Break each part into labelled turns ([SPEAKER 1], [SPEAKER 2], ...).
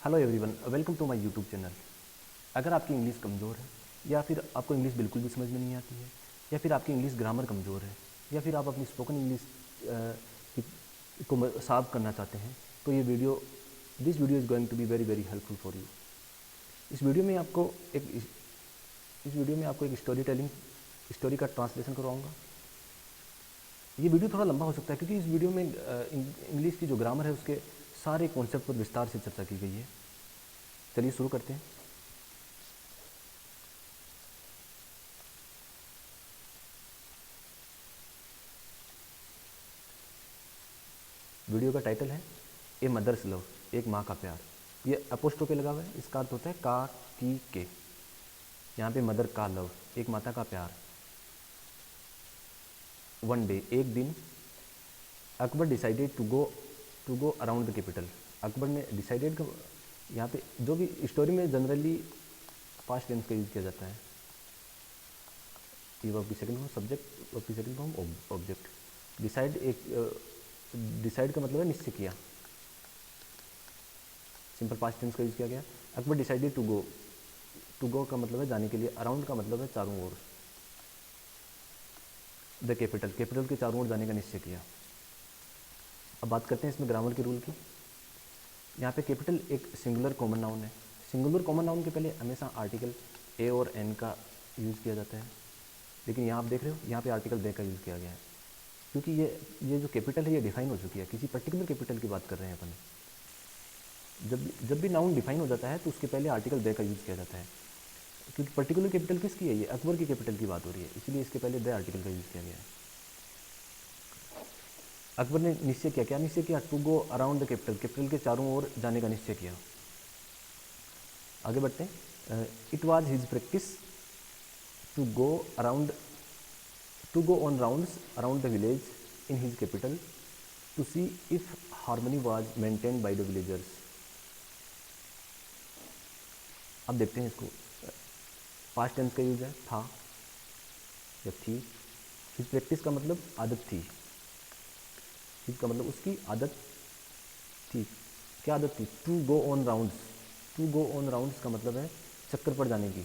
[SPEAKER 1] Hello everyone, welcome to my YouTube channel. अगर आपकी English कमज़ोर है या फिर आपको इंग्लिश बिल्कुल भी समझ में नहीं आती है या फिर आपकी इंग्लिश ग्रामर कमज़ोर है या फिर आप अपनी स्पोकन इंग्लिश को साफ करना चाहते हैं तो ये video this video is going to be very very helpful for you. इस वीडियो में आपको एक इस वीडियो में आपको एक स्टोरी का ट्रांसलेशन करवाऊँगा। ये वीडियो थोड़ा लंबा हो सकता है क्योंकि इस वीडियो में इंग्लिश की जो ग्रामर है उसके सारे कॉन्सेप्ट पर विस्तार से चर्चा की गई है। चलिए शुरू करते हैं। वीडियो का टाइटल है ए मदर्स लव, एक माँ का प्यार। ये अपोस्ट्रोफी लगा हुआ है, इसका अर्थ होता है का की के। यहाँ पे मदर का लव, एक माता का प्यार। वन डे, एक दिन, Akbar decided to go around the capital. Akbar ने डिसाइडेड, यहाँ पे जो भी स्टोरी में जनरली पास्ट टेंस का यूज़ किया जाता है। ये वर्ब की सेकंड फॉर्म सब्जेक्ट, वर्ब की सेकंड फॉर्म ऑब्जेक्ट। डिसाइड एक डिसाइड का मतलब है निश्चय किया, सिंपल पास्ट टेंस का यूज़ किया गया। अकबर डिसाइडेड टू गो का मतलब है जाने के लिए, अराउंड का मतलब है चारों ओर। द कैपिटल, कैपिटल के चारों ओर जाने का निश्चय किया। अब बात करते हैं इसमें ग्रामर के रूल की। यहाँ पे कैपिटल एक सिंगुलर कॉमन नाउन है। सिंगुलर कॉमन नाउन के पहले हमेशा आर्टिकल ए और एन का यूज़ किया जाता है, लेकिन यहाँ आप देख रहे हो यहाँ पे आर्टिकल दे का यूज़ किया गया है क्योंकि ये जो कैपिटल है ये डिफाइन हो चुकी है। किसी पर्टिकुलर कैपिटल की बात कर रहे हैं अपन। जब भी नाउन डिफाइन हो जाता है तो उसके पहले आर्टिकल दे का यूज़ किया जाता है, क्योंकि पर्टिकुलर कैपिटल किसकी है, ये अकबर की कैपिटल की बात हो रही है, इसलिए इसके पहले द आर्टिकल का यूज़ किया गया है। अकबर ने निश्चय किया, क्या निश्चय किया? To go around the capital, capital के चारों ओर जाने का निश्चय किया। आगे बढ़ते हैं। It was his practice to go around to go on rounds around the village in his capital to see if harmony was maintained by the villagers. अब देखते हैं इसको। पास्ट टेंस का यूज है था या थी। हिज प्रैक्टिस का मतलब आदत थी। हिज का मतलब उसकी आदत थी। क्या आदत थी? To go on rounds. To go on rounds का मतलब है चक्कर पर जाने की।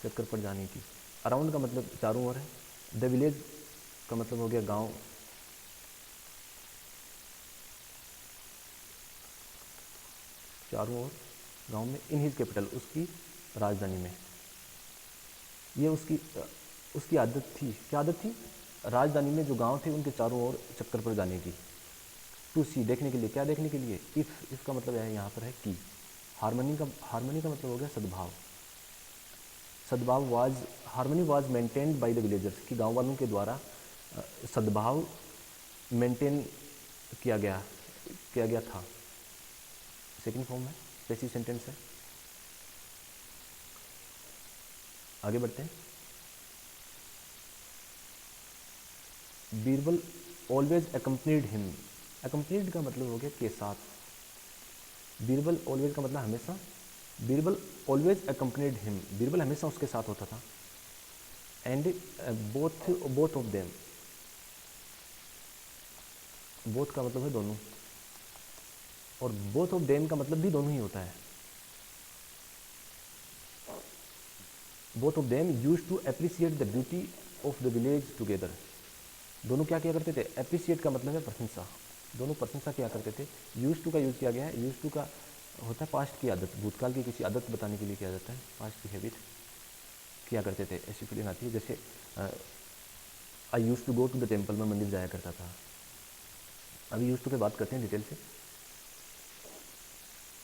[SPEAKER 1] चक्कर पर जाने की। अराउंड का मतलब चारों ओर है। द विलेज का मतलब हो गया गांव। चारों ओर गांव में। इन हिज कैपिटल, उसकी राजधानी में। ये उसकी आदत थी। क्या आदत थी? राजधानी में जो गांव थे उनके चारों ओर चक्कर पर जाने की। टू सी, देखने के लिए। क्या देखने के लिए? इफ का मतलब है यहाँ पर है की। हार्मनी का मतलब हो गया सद्भाव। सद्भाव was harmony was maintained by the villagers, कि गांव वालों के द्वारा सद्भाव मेंटेन किया गया था। सेकंड फॉर्म है, पैसिव सेंटेंस है। आगे बढ़ते हैं। Birbal always accompanied him. Accompanied का मतलब हो गया के साथ। बीरबल ऑलवेज का मतलब हमेशा। Birbal always accompanied him, Birbal हमेशा उसके साथ होता था। And both of them, both का मतलब है दोनों, और बोथ ऑफ देम का मतलब भी दोनों ही होता है। Both of them use to appreciate the beauty of the village together. दोनों क्या किया करते थे? अप्रिसिएट का मतलब है प्रशंसा। दोनों प्रशंसा किया करते थे। यूज टू का यूज़ किया गया है। यूज टू का होता है पास्ट की आदत, भूतकाल की किसी आदत बताने के लिए किया जाता है। पास्ट की हैबिट किया करते थे, ऐसी फीलिंग आती है। जैसे I use to go to the temple, मैं मंदिर जाया करता था। अभी यूज टू की बात करते हैं डिटेल से।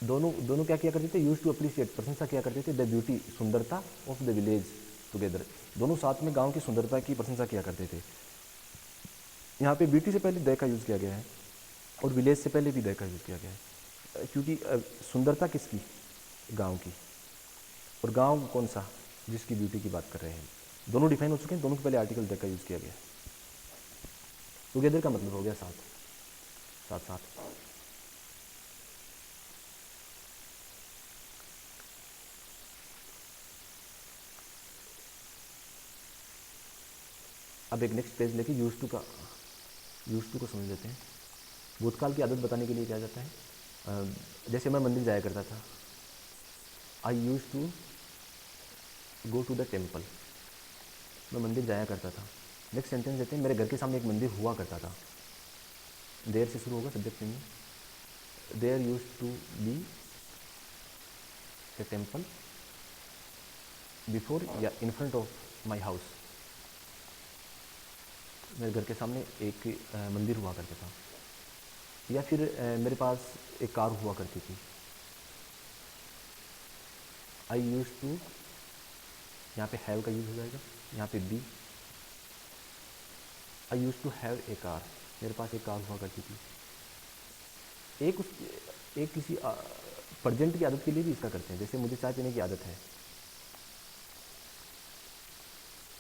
[SPEAKER 1] दोनों क्या किया करते थे? यूज टू अप्रिशिएट, प्रशंसा किया करते थे द ब्यूटी, सुंदरता, ऑफ द विलेज टुगेदर। दोनों साथ में गांव की सुंदरता की प्रशंसा किया करते थे। यहाँ पे ब्यूटी से पहले द का यूज़ किया गया है और विलेज से पहले भी द का यूज़ किया गया है, क्योंकि सुंदरता किसकी? गांव की। और गांव कौन सा? जिसकी ब्यूटी की बात कर रहे हैं। दोनों डिफाइन हो चुके हैं, दोनों के पहले आर्टिकल द का यूज़ किया गया। टुगेदर का मतलब हो गया साथ, साथ साथ। अब एक नेक्स्ट पेज लेके यूज टू का यूज टू को समझ लेते हैं। भूतकाल की आदत बताने के लिए क्या जाता है, जैसे मैं मंदिर जाया करता था, I use to go to the temple, मैं मंदिर जाया करता था। नेक्स्ट सेंटेंस देते हैं, मेरे घर के सामने एक मंदिर हुआ करता था। देयर से शुरू होगा सब्जेक्ट में, there use to be a temple before या in front of my house, मेरे घर के सामने एक मंदिर हुआ करता था। या फिर मेरे पास एक कार हुआ करती थी, आई यूज टू, यहाँ पे हैव का यूज हो जाएगा, यहाँ पे बी, I use to have a car, मेरे पास एक कार हुआ करती थी। एक किसी प्रेजेंट की आदत के लिए भी इसका करते हैं, जैसे मुझे चाय पीने की आदत है,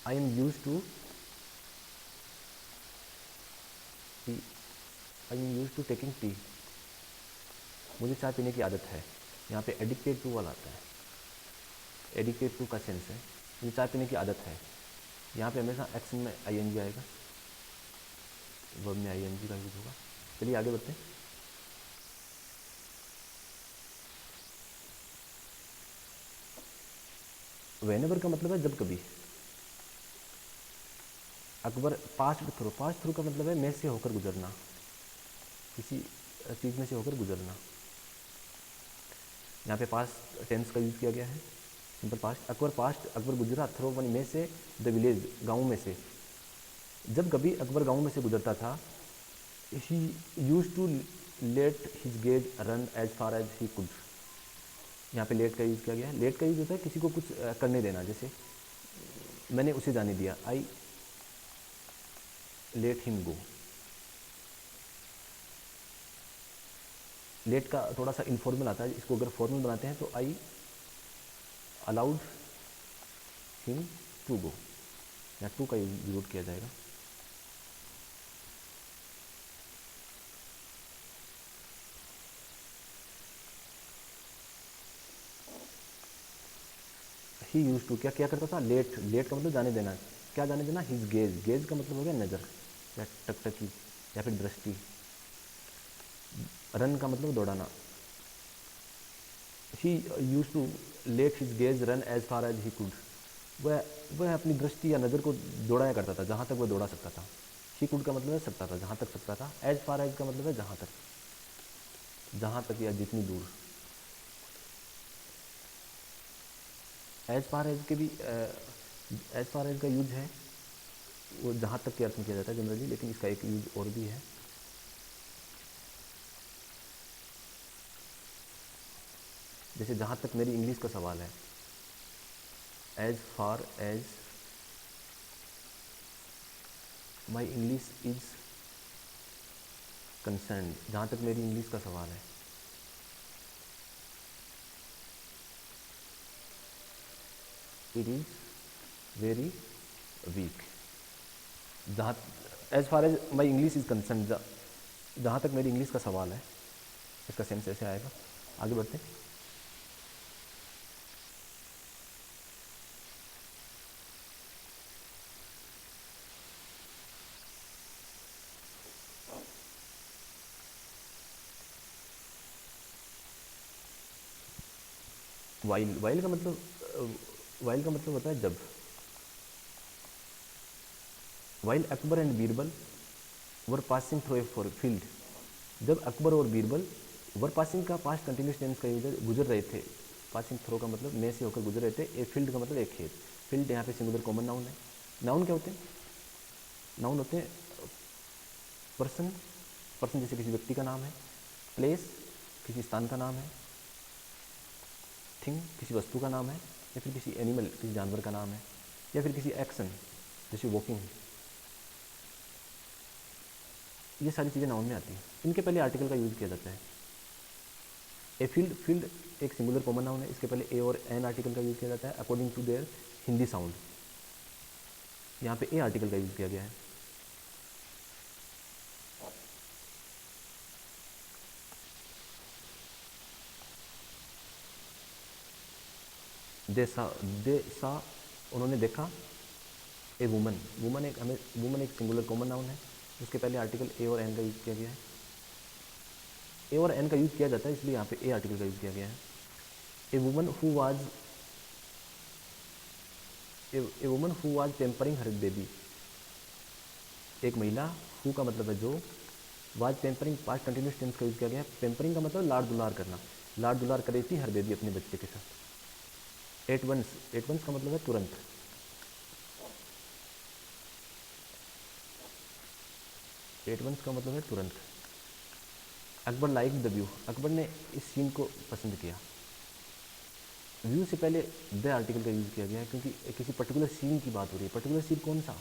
[SPEAKER 1] I am use to tea, I am use to taking tea, मुझे चाय पीने की आदत है। यहाँ पे एडिक्टेड टू वाला आता है, एडिक्टेड टू का सेंस है, मुझे चाय पीने की आदत है। यहाँ पे हमेशा एक्शन में आई एन जी आएगा, वर्ब में आई एन जी का यूज होगा। चलिए आगे बढ़ते हैं। वेनेवर का मतलब है जब कभी। अकबर पास्ट थ्रू का मतलब है में से होकर गुजरना, किसी चीज़ में से होकर गुजरना। यहाँ पे पास्ट टेंस का यूज़ किया गया है, सिंपल पास्ट। अकबर गुजरा थ्रू वन में से, द विलेज गाँव में से। जब कभी अकबर गाँव में से गुजरता था, he use to let his gaze run as far as he could. यहाँ पे लेट का यूज़ किया गया है। लेट का यूज़ होता है किसी को कुछ करने देना, जैसे मैंने उसे जाने दिया, I let him go. Let का थोड़ा सा इनफॉर्मल आता है, इसको अगर फॉर्मल बनाते हैं तो I allowed him to go, या टू का यूज किया जाएगा। ही यूज टू क्या करता था, लेट का मतलब जाने देना, क्या जाने देना, हिज गेज का मतलब हो गया नज़र या टकटकी या फिर दृष्टि। रन का मतलब दौड़ाना, he use to let his gaze run as far as he could, वह अपनी दृष्टि या नज़र को दौड़ाया करता था जहाँ तक वह दौड़ा सकता था। ही कुड का मतलब है सकता था, जहाँ तक सकता था। एज फार एज का मतलब है जहाँ तक या जितनी दूर। एज फार एज के भी एज फार एज का यूज है वो जहाँ तक के अर्थ में किया जाता है जनरली, लेकिन इसका एक यूज और भी है। जैसे जहाँ तक मेरी इंग्लिश का सवाल है, as far as my English is concern, जहाँ तक मेरी इंग्लिश का सवाल है। इट इज़ वेरी वीक, जहाँ as far as my English is concern, जहाँ तक मेरी इंग्लिश का सवाल है, इसका सेंस ऐसे आएगा। आगे बढ़ते हैं। वाइल का मतलब होता है जब। While Akbar and Birbal were passing through a field, जब अकबर और बीरबल, वर पासिंग का पास्ट कंटिन्यूस टेंस का यूज है, गुजर रहे थे। पासिंग थ्रू का मतलब में से होकर गुजर रहे थे। ए फील्ड का मतलब एक खेत। फील्ड यहाँ पे सिंगुलर कॉमन नाउन है। नाउन क्या होते हैं, नाउन होते हैं पर्सन जैसे किसी व्यक्ति का नाम है, प्लेस किसी स्थान का नाम है, थिंग किसी वस्तु का नाम है, या फिर किसी एनिमल किसी जानवर का नाम है, या फिर किसी एक्शन जैसे वॉकिंग। ये सारी चीज़ें नाउन में आती हैं। इनके पहले आर्टिकल का यूज़ किया जाता है। ए फील्ड एक सिंगुलर कॉमन नाउन है, इसके पहले ए और एन आर्टिकल का यूज़ किया जाता है according to their Hindi sound. यहाँ पे ए आर्टिकल का यूज़ किया गया है। दे सा उन्होंने देखा। ए वुमन एक सिंगुलर कॉमन नाउन है, उसके पहले आर्टिकल ए और एन का यूज़ किया गया है। ए और एन का यूज़ किया जाता है, इसलिए यहाँ पे ए आर्टिकल का यूज़ किया गया है। A woman who was tempering her baby, एक महिला, हु का मतलब है जो, was tempering past continuous tense का यूज़ किया गया है। टेम्परिंग का मतलब लाड़ दुलार करना, लाड़ दुलार करे थी हर बेबी अपने बच्चे के साथ। एट वंस का मतलब है तुरंत। एट वंस का मतलब है तुरंत। Akbar like the view, Akbar ने इस सीन को पसंद किया। व्यू से पहले द आर्टिकल का यूज़ किया गया है क्योंकि किसी पर्टिकुलर सीन की बात हो रही है। पर्टिकुलर सीन कौन सा,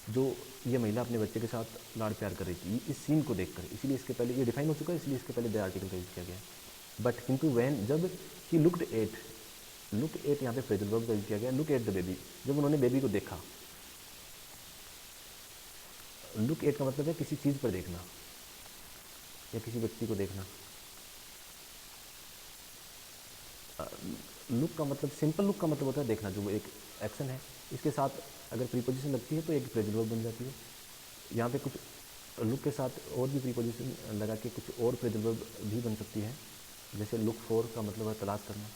[SPEAKER 1] जो ये महिला अपने बच्चे के साथ लाड़ प्यार कर रही थी, इस सीन को देखकर, इसीलिए इसके पहले ये डिफाइन हो चुका है, इसलिए इसके पहले द आर्टिकल का यूज़ किया गया है। बट किंतु वैन, जब ही लुक एट यहाँ पे फ्रेजल वर्ब का यूज़ किया गया। लुक एट द बेबी, जब उन्होंने बेबी को देखा। लुक एट का मतलब है किसी चीज़ पर देखना या किसी व्यक्ति को देखना। लुक का मतलब, सिंपल लुक का मतलब होता है देखना, जो एक एक्शन है, इसके साथ अगर प्रीपोजिशन लगती है तो एक फ्रेजल वर्ब बन जाती है। यहाँ पे कुछ लुक के साथ और भी प्रीपोजिशन लगा के कुछ और फ्रेजल वर्ब भी बन सकती है। जैसे लुक फॉर का मतलब है तलाश करना।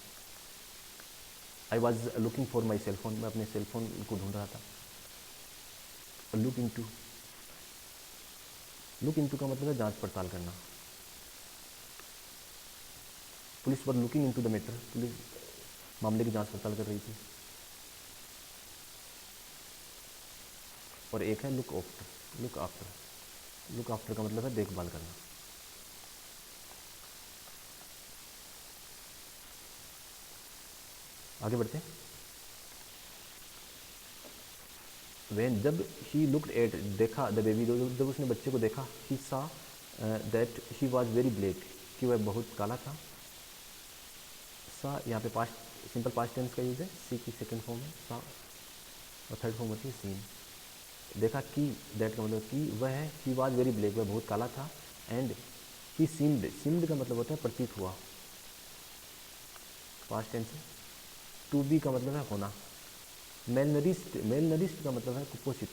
[SPEAKER 1] I was looking for my cellphone, मैं अपने सेलफोन को ढूंढ रहा था। लुक इनटू का मतलब है जांच पड़ताल करना। Police were looking into the matter, police मामले की जांच पड़ताल कर रही थी। और एक है लुक आफ्टर का मतलब है देखभाल करना। आगे बढ़ते हैं। वेन, जब ही लुक्ड एट, देखा, द बेबी, जब उसने बच्चे को देखा, ही सा that he was very black, कि वह बहुत काला था। सा यहाँ पे पास्ट, सिंपल पास्ट टेंस का यूज़ है। सी की सेकंड फॉर्म है सा, और थर्ड फॉर्म होती है सीन। देखा कि, दैट का मतलब कि वह है, ही वॉज वेरी ब्लैक, वह बहुत काला था। एंड ही सीम्ड का मतलब होता है प्रतीत हुआ, पास्ट टेंस है। टू बी का मतलब है होना। मेल नरिश्ड का मतलब है कुपोषित।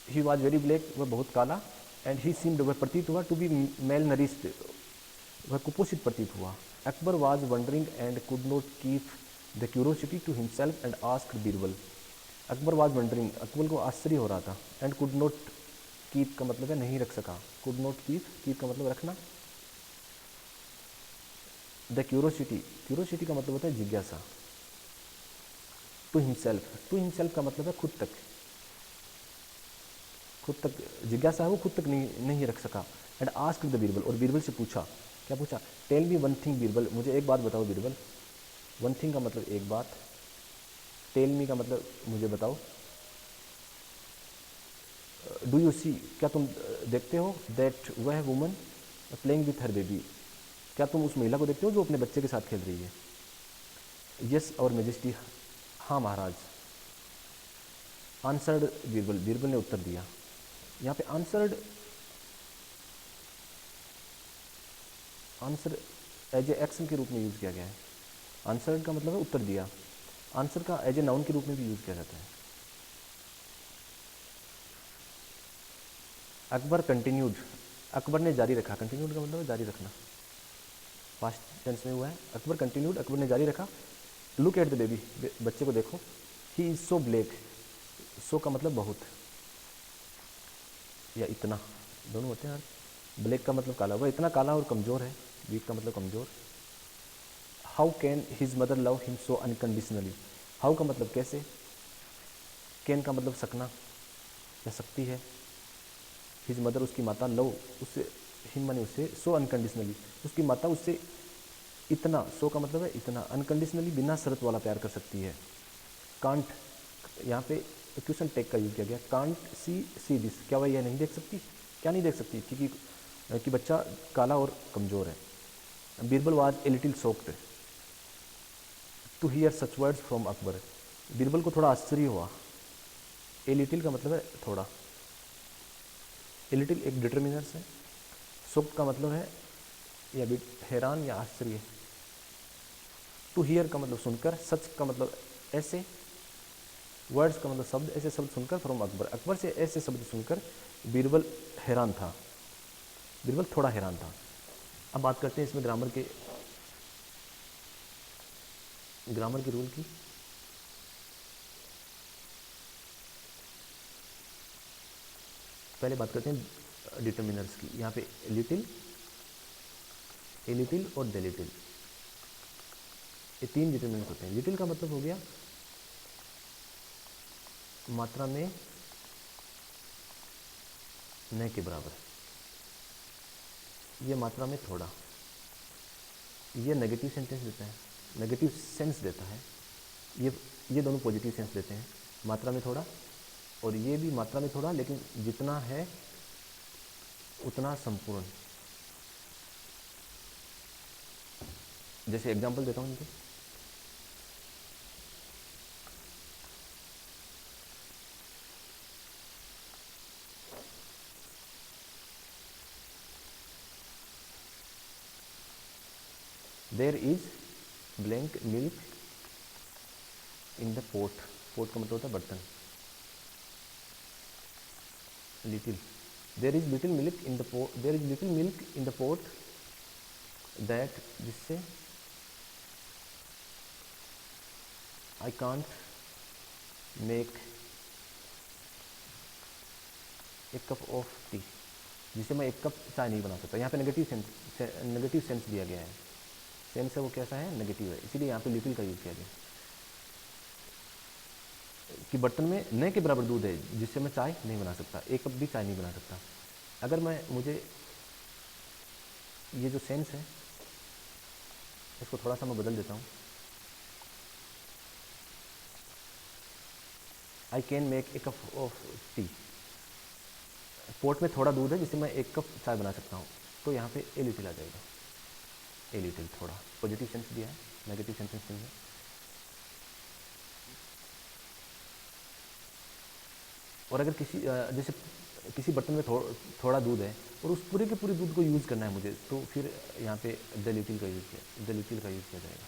[SPEAKER 1] ही वॉज वेरी ब्लैक, वह बहुत काला। एंड ही सीम्ड, वह प्रतीत हुआ, टू बी मेल नरिश्ड, वह कुपोषित प्रतीत हुआ। Akbar was wondering and could not keep the curiosity to himself and asked Birbal. Akbar was wondering, Akbar को आश्चर्य हो रहा था। एंड कुड नॉट कीप का मतलब है नहीं रख सका। कुड नॉट कीप का मतलब रखना। द क्यूरोसिटी का मतलब होता है जिज्ञासा। टू हिमसेल्फ का मतलब है खुद तक जिज्ञासा है, वो खुद तक नहीं रख सका। एंड आस्क्ड द बीरबल, और बीरबल से पूछा, क्या पूछा? Tell me one thing Birbal, मुझे एक बात बताओ बीरबल। वन थिंग का मतलब एक बात, टेल मी का मतलब मुझे बताओ। डू यू सी, क्या तुम देखते हो? दैट वह woman playing with her baby, क्या तुम उस महिला को देखते हो जो अपने बच्चे के साथ खेल रही है? यस और मेजेस्टी, हाँ महाराज। आंसर्ड बीरबल, बीरबल ने उत्तर दिया। यहाँ पे आंसर एज ए एक्शन के रूप में यूज़ किया गया है। आंसर्ड का मतलब है उत्तर दिया। आंसर का एज ए नाउन के रूप में भी यूज़ किया जाता है। अकबर कंटिन्यूड, अकबर ने जारी रखा। कंटिन्यूड का मतलब है जारी रखना, पास्ट टेंस में हुआ है। अकबर कंटिन्यूड, अकबर ने जारी रखा। लुक एट द बेबी, बच्चे को देखो। ही इज़ सो ब्लैक, सो का मतलब बहुत या इतना, दोनों होते हैं। ब्लैक का मतलब काला, वह इतना काला और कमज़ोर है। वीक का मतलब कमज़ोर। How can his mother love him so unconditionally, how का मतलब कैसे, कैन का मतलब सकना या सकती है। हिज मदर उसकी माता, लव उससे, हिम माने उससे, सो अनकंडीशनली उसकी माता उससे इतना, सो का मतलब है इतना, अनकंडीशनली बिना शर्त वाला प्यार कर सकती है। कांट, यहाँ पे क्वेश्चन टैग का यूज़ किया गया। कांट सी दिस, क्या वह यह नहीं देख सकती? क्या नहीं देख सकती? कि बच्चा काला और कमज़ोर है। Birbal was a little shocked to hear such words from Akbar, Birbal को थोड़ा आश्चर्य हुआ। ए लिटिल का मतलब है थोड़ा, ए लिटिल एक डिटर्मिनर्स है। शॉक्ड का मतलब है या हैरान या आश्चर्य। टू हियर का मतलब सुनकर, सच का मतलब ऐसे, वर्ड्स का मतलब शब्द, ऐसे शब्द सुनकर फ्रॉम अकबर, अकबर से ऐसे शब्द सुनकर बीरबल हैरान था, बीरबल थोड़ा हैरान था। अब बात करते हैं इसमें ग्रामर की रूल की। पहले बात करते हैं डिटर्मिनर्स की। यहाँ पे लिटिल, ए लिटिल और द लिटिल, ये तीन डिटर्मिनर्स होते हैं। लिटिल का मतलब हो गया मात्रा में न के बराबर, ये मात्रा में थोड़ा, ये नेगेटिव सेंटेंस देता है, नेगेटिव सेंस देता है। ये दोनों पॉजिटिव सेंस देते हैं, मात्रा में थोड़ा, और ये भी मात्रा में थोड़ा, लेकिन जितना है उतना संपूर्ण। जैसे एग्जांपल देता हूँ इनके। There is blank milk in the pot, pot का मतलब होता है बर्तन। Little, there is little milk in the pot, there is little milk in the pot that, जिससे I can't make a cup of tea, जिसे मैं एक cup चाय नहीं बना सकता। यहाँ पे नेगेटिव सेंस दिया गया है, सेंस है वो कैसा है, नेगेटिव है, इसीलिए यहाँ पे लिटिल का यूज़ किया गया कि बर्तन में न के बराबर दूध है जिससे मैं चाय नहीं बना सकता, एक कप भी चाय नहीं बना सकता। अगर मुझे ये जो सेंस है इसको थोड़ा सा मैं बदल देता हूँ, I can make a cup of tea, pot में थोड़ा दूध है जिससे मैं एक कप चाय बना सकता हूँ, तो यहाँ पे ए लिटिल आ जाएगा। ए लिटिल थोड़ा पॉजिटिव सेंस दिया है, नेगेटिव सेंटेंस नहीं है। और अगर जैसे किसी बर्तन में थोड़ा दूध है और उस पूरे के पूरे दूध को यूज़ करना है मुझे, तो फिर यहाँ पे द लिटिल का यूज़ किया जाएगा।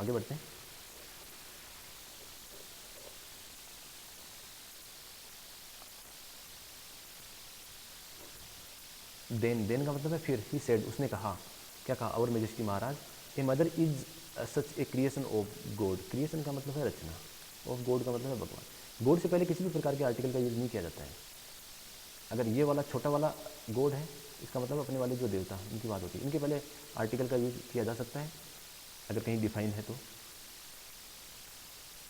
[SPEAKER 1] आगे बढ़ते हैं। देन का मतलब है फिर, ही सेड, उसने कहा, क्या कहा, आवर मेजेस्टी महाराज, a mother is such a creation of God, creation का मतलब है रचना, ऑफ गॉड का मतलब है भगवान। गॉड से पहले किसी भी प्रकार के आर्टिकल का यूज़ नहीं किया जाता है। अगर ये वाला छोटा वाला गॉड है, इसका मतलब अपने वाले जो देवता उनकी बात होती है, इनके पहले आर्टिकल का यूज़ किया जा सकता है अगर कहीं डिफाइन है तो।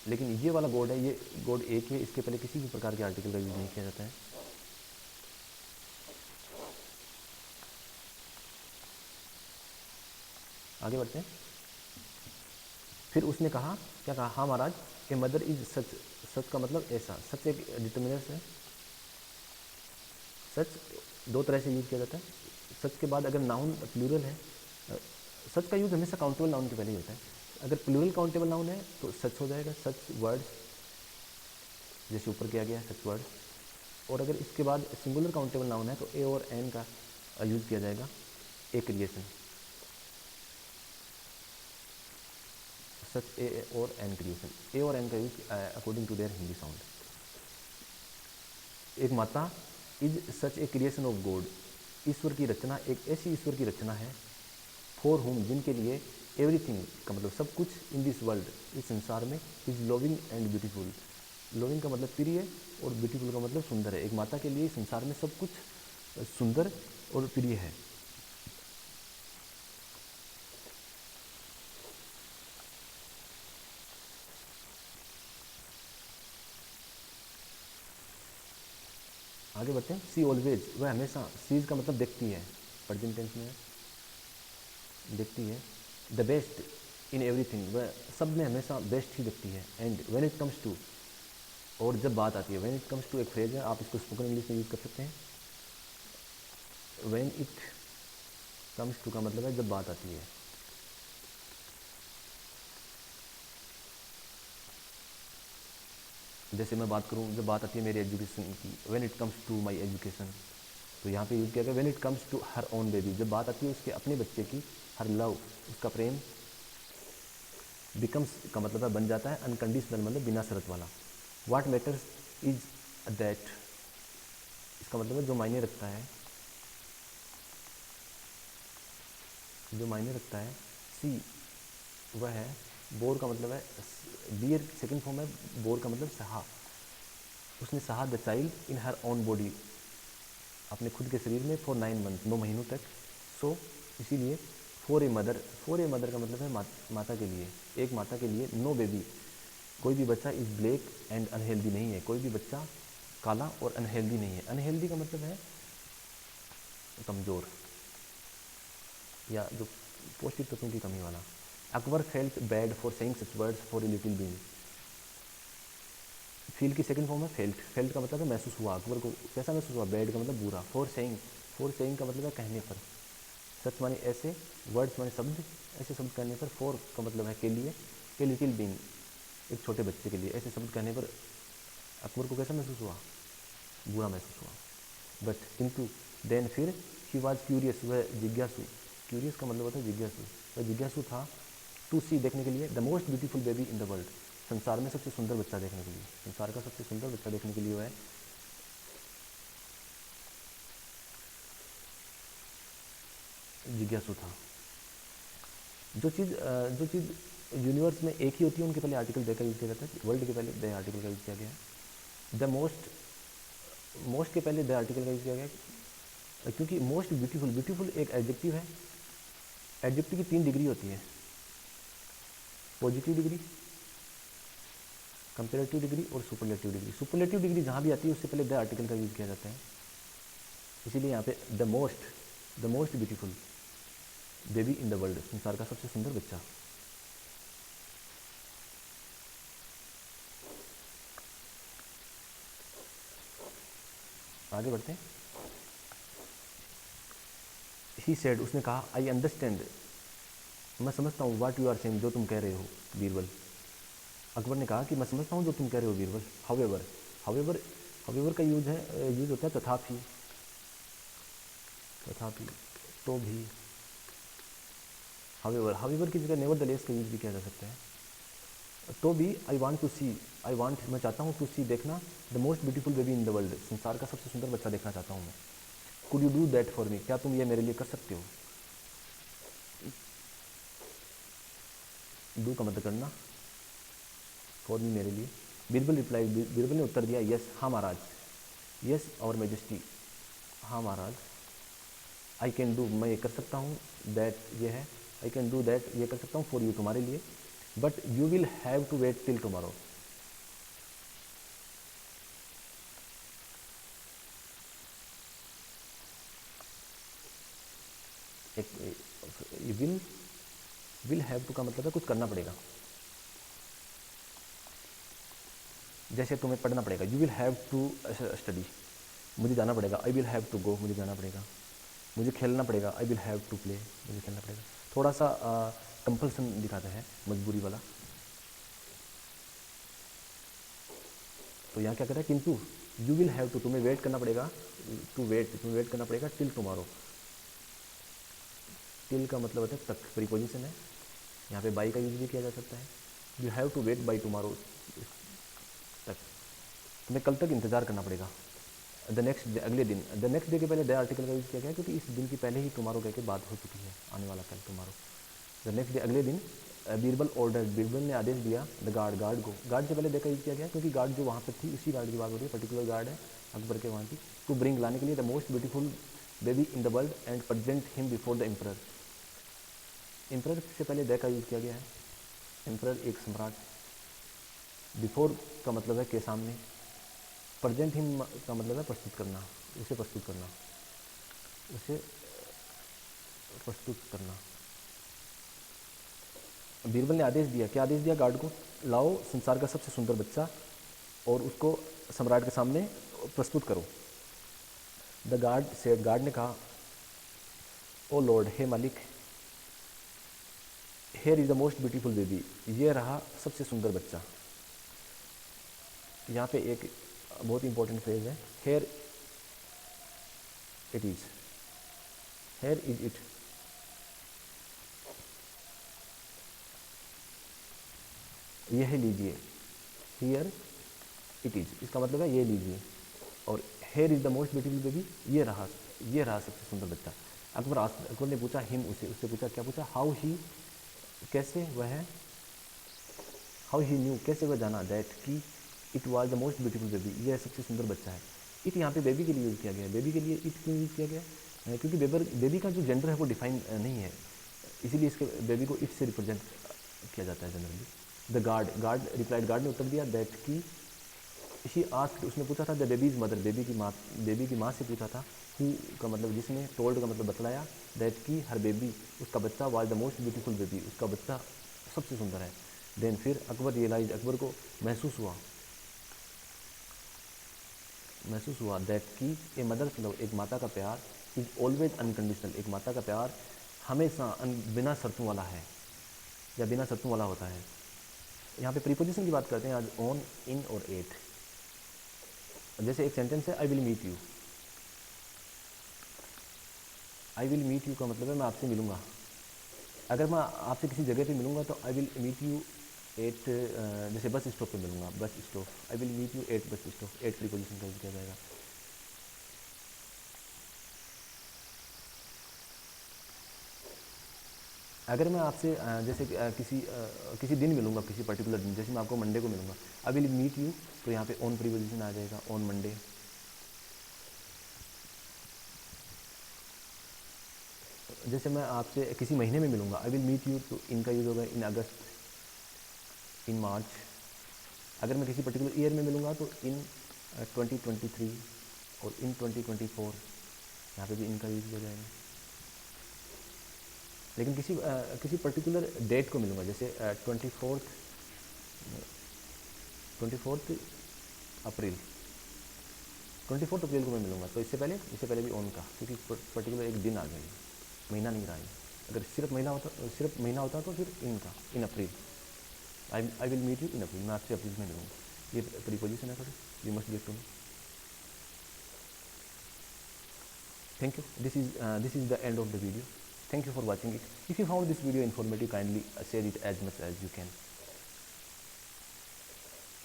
[SPEAKER 1] लेकिन ये वाला गॉड है, ये गॉड एक है, इसके पहले किसी भी प्रकार के आर्टिकल का यूज़ नहीं किया जाता है। आगे बढ़ते हैं। फिर उसने कहा, क्या कहा, हाँ महाराज, ए मदर इज सच, सच का मतलब ऐसा, सच एक डिटर्मिनर्स है। सच दो तरह से यूज़ किया जाता है। सच के बाद अगर नाउन प्लूरल है, सच का यूज़ हमेशा काउंटेबल नाउन के पहले ही होता है। अगर प्लूरल काउंटेबल नाउन है तो सच हो जाएगा, सच वर्ड्स, जैसे ऊपर किया गया है, सच वर्ड। और अगर इसके बाद सिंगुलर काउंटेबल नाउन है तो ए और एन का यूज़ किया जाएगा, ए क्रिएशन, सच ए और एन क्रिएशन, ए और एन का use according to their Hindi sound. एक माता, is such a creation of God, ईश्वर की रचना, एक ऐसी ईश्वर की रचना है, फॉर होम, जिनके लिए, एवरीथिंग का मतलब सब कुछ, इन दिस वर्ल्ड, इस संसार में, is loving and beautiful, loving का मतलब प्रिय और ब्यूटीफुल का मतलब सुंदर है। एक माता के लिए संसार में सब कुछ सुंदर और प्रिय है। आगे बढ़ते हैं। सी ऑलवेज, वह हमेशा, सीज का मतलब देखती है, प्रेजेंट टेंस में देखती है। द बेस्ट इन एवरीथिंग, वह सब में हमेशा बेस्ट ही देखती है। And when it comes to, और जब बात आती है, व्हेन इट कम्स टू एक फ्रेज है, आप इसको स्पोकन इंग्लिश में यूज़ कर सकते हैं। व्हेन इट कम्स टू का मतलब है जब बात आती है। जैसे मैं बात करूँ, जब बात आती है मेरी एजुकेशन की, when it comes to my education, तो यहाँ पे यूज़ किया गया when it comes to her own baby, जब बात आती है उसके अपने बच्चे की, हर लव, उसका प्रेम, बिकम्स का मतलब है बन जाता है, अनकंडीशनल मतलब बिना शर्त वाला। व्हाट मैटर्स इज दैट, इसका मतलब है जो मायने रखता है, जो मायने रखता है। सी वह है, बोर का मतलब है, बियर सेकंड फॉर्म है, बोर का मतलब सहा, उसने सहा the child in her own body, अपने खुद के शरीर में, फॉर 9 मंथ 9 महीनों तक। सो इसीलिए for a mother, for a mother का मतलब है माता के लिए, एक माता के लिए। नो बेबी, कोई भी बच्चा इज ब्लैक एंड अनहेल्दी नहीं है, कोई भी बच्चा काला और अनहेल्दी नहीं है। अनहेल्दी का मतलब है कमज़ोर या जो पौष्टिक तत्वों की कमी वाला। Akbar felt bad for saying such words for a little been, feel की सेकंड फॉर्म है फेल्ट, फेल्ट का मतलब है महसूस हुआ, अकबर को कैसा महसूस हुआ, बैड का मतलब बुरा, फॉर सेइंग, फॉर सेइंग का मतलब है कहने पर, सच माने ऐसे, वर्ड्स माने शब्द, ऐसे शब्द कहने पर, फॉर का मतलब है के लिए, ए लिटिल बीन एक छोटे बच्चे के लिए, ऐसे शब्द कहने पर अकबर को कैसा महसूस हुआ, बुरा महसूस हुआ। बट किंतु देन फिर, ही वॉज क्यूरियस, वह जिज्ञासु, क्यूरियस का मतलब होता है जिज्ञासु, वह जिज्ञासु था, टू सी देखने के लिए, the most beautiful baby in the world, संसार में सबसे सुंदर बच्चा देखने के लिए, संसार का सबसे सुंदर बच्चा देखने के लिए वह जिज्ञासु था। जो चीज़ यूनिवर्स में एक ही होती है उनके पहले आर्टिकल दे का यूज़ किया जाता है, वर्ल्ड के पहले द आर्टिकल का यूज़ किया गया है। द मोस्ट, मोस्ट के पहले द आर्टिकल का यूज़ किया गया है क्योंकि मोस्ट ब्यूटीफुल, ब्यूटीफुल एक एडजेक्टिव है, एडजेक्टिव की 3 डिग्री होती है, पॉजिटिव डिग्री, कंपेरेटिव डिग्री और सुपरलेटिव डिग्री। सुपरलेटिव डिग्री जहाँ भी आती है उससे पहले द आर्टिकल का यूज़ किया जाता है, इसीलिए यहाँ पे the most beautiful baby in the world, संसार का सबसे सुंदर बच्चा। आगे बढ़ते हैं। ही सेड, उसने कहा, आई अंडरस्टैंड, मैं समझता हूँ, व्हाट यू आर सेइंग, जो तुम कह रहे हो बीरबल। अकबर ने कहा कि मैं समझता हूँ जो तुम कह रहे हो बीरबल। हाउएवर, हाउएवर, हाउएवर का यूज होता है तथापि, तथापि, तो भी। हाउएवर, हाउएवर की जगह नेवरदलेस का यूज भी किया जा सकता है। तो भी, I want to see, I want मैं चाहता हूँ, टू सी देखना, the most beautiful baby in the world, संसार का सबसे सुंदर बच्चा देखना चाहता हूँ मैं। Could you do that for me, क्या तुम ये मेरे लिए कर सकते हो। डू का मतलब करना, फॉर मी मेरे लिए। बीरबल रिप्लाई, बीरबल ने उत्तर दिया, यस हाँ महाराज, यस और मेजेस्टी, हाँ महाराज। आई कैन डू, मैं ये कर सकता हूँ, दैट ये है, आई कैन डू दैट ये कर सकता हूँ, फॉर यू तुम्हारे लिए, but you will have to wait till tomorrow. एक विल हैव टू का मतलब है कुछ करना पड़ेगा, जैसे तुम्हें पढ़ना पड़ेगा, you will have to study, मुझे जाना पड़ेगा, I will have to go, मुझे जाना पड़ेगा, मुझे खेलना पड़ेगा, I will have to play, मुझे खेलना पड़ेगा। थोड़ा सा कंपल्सन दिखाता है, मजबूरी वाला। तो यहाँ क्या कहता है, किंतु यू विल हैव टू, तुम्हें वेट करना पड़ेगा, टू वेट, तुम्हें वेट करना पड़ेगा, टिल टुमारो। टिल का मतलब होता है तक, प्रीपोजिशन है, यहाँ पे बाई का यूज भी किया जा सकता है। You have to wait by tomorrow, तक, तुम्हें कल तक इंतजार करना पड़ेगा। द नेक्स्ट डे, अगले दिन, द नेक्स्ट डे के पहले द आर्टिकल का यूज किया गया क्योंकि इस दिन की पहले ही टुमारो कह के बात हो चुकी है, आने वाला कल टुमारो। द नेक्स्ट डे, अगले दिन, बीरबल ऑर्डर, बीरबल ने आदेश दिया, द गार्ड, गार्ड को, गार्ड से पहले देखा यूज किया गया क्योंकि गार्ड जो वहाँ पर थी उसी गार्ड की बात हो रही है, पर्टिकुलर गार्ड है अकबर के वहाँ की, टू ब्रिंग, लाने के लिए, the most beautiful baby in the world and present him before the emperor. Emperor से पहले द का यूज किया गया है, एम्परर एक सम्राट, बिफोर का मतलब है के सामने, प्रेजेंट हिम का मतलब है प्रस्तुत करना, उसे प्रस्तुत करना, उसे प्रस्तुत करना। बीरबल ने आदेश दिया, क्या आदेश दिया गार्ड को, लाओ संसार का सबसे सुंदर बच्चा और उसको सम्राट के सामने प्रस्तुत करो। द गार्ड सेड, गार्ड ने कहा, ओ लॉर्ड, हे मालिक, here is the most beautiful baby, ये रहा सबसे सुंदर बच्चा। यहाँ पे एक बहुत इंपॉर्टेंट फ्रेज है, here it is, here is it, यह लीजिए, हियर इट इज़, इसका मतलब है ये लीजिए। और here is the most beautiful baby, ये रहा सबसे सुंदर बच्चा। अकबर ने पूछा हिम, उससे पूछा, क्या पूछा, हाउ ही, कैसे वह, हाउ ही न्यू, कैसे वह जाना, दैट कि it was the most beautiful baby, यह सबसे सुंदर बच्चा है। इट यहाँ पे बेबी के लिए यूज़ किया गया है। बेबी के लिए इट क्यों यूज़ किया गया है? क्योंकि बेबी का जो जेंडर है वो डिफाइन नहीं है, इसीलिए इसके बेबी को इट से रिप्रेजेंट किया जाता है generally. The guard replied, guard ने उत्तर दिया, दैट की शी आस्क्ड, उसने पूछा था, द बेबीज़ मदर, बेबी की माँ से पूछा था। हु का मतलब जिसने, टोल्ड का मतलब बतलाया, दैट की हर बेबी, उसका बच्चा, was the most beautiful baby, उसका बच्चा सबसे सुंदर है। देन फिर अकबर रियलाइज, अकबर को महसूस हुआ दैट की ए मदर्स लव, एक माता का प्यार, इज़ ऑलवेज अनकंडीशनल, एक माता का प्यार हमेशा बिना शर्तों वाला है, या बिना शर्तों वाला होता है। यहाँ पे प्रीपोजिशन की बात करते हैं आज, ऑन, इन और एट। जैसे एक सेंटेंस है, I will meet you. I will meet you का मतलब है मैं आपसे मिलूंगा। अगर मैं आपसे किसी जगह पे मिलूंगा तो I will meet you at, जैसे बस स्टॉप पे मिलूंगा, bus stop, I will meet you at bus stop, at preposition का यूज किया जाएगा। अगर मैं आपसे जैसे किसी दिन मिलूंगा, किसी पर्टिकुलर दिन, जैसे मैं आपको मंडे को मिलूंगा, आई विल मीट यू, तो यहाँ पे ऑन प्रीपोजिशन आ जाएगा, ऑन मंडे। जैसे मैं आपसे किसी महीने में मिलूंगा, आई विल मीट यू, तो इनका यूज होगा इन अगस्त, इन मार्च। अगर मैं किसी पर्टिकुलर ईयर में मिलूंगा तो इन 2023 और इन 2024, यहाँ पे भी इनका यूज हो जाएगा। लेकिन किसी पर्टिकुलर डेट को मिलूंगा, जैसे 24 अप्रैल, 24 अप्रैल को मैं मिलूंगा, तो इससे पहले भी ऑन का, क्योंकि पर्टिकुलर एक दिन आ गया, महीना नहीं रहा है। अगर सिर्फ महीना होता तो फिर इनका, in April, I will meet you in April, मैं आपसे अप्रैल में मिलूंगा। ये प्रीपोजिशन है थोड़ी, you must get to know. Thank you. This is the end of the video. Thank you for watching it. If you found this video informative, kindly share it as much as you can.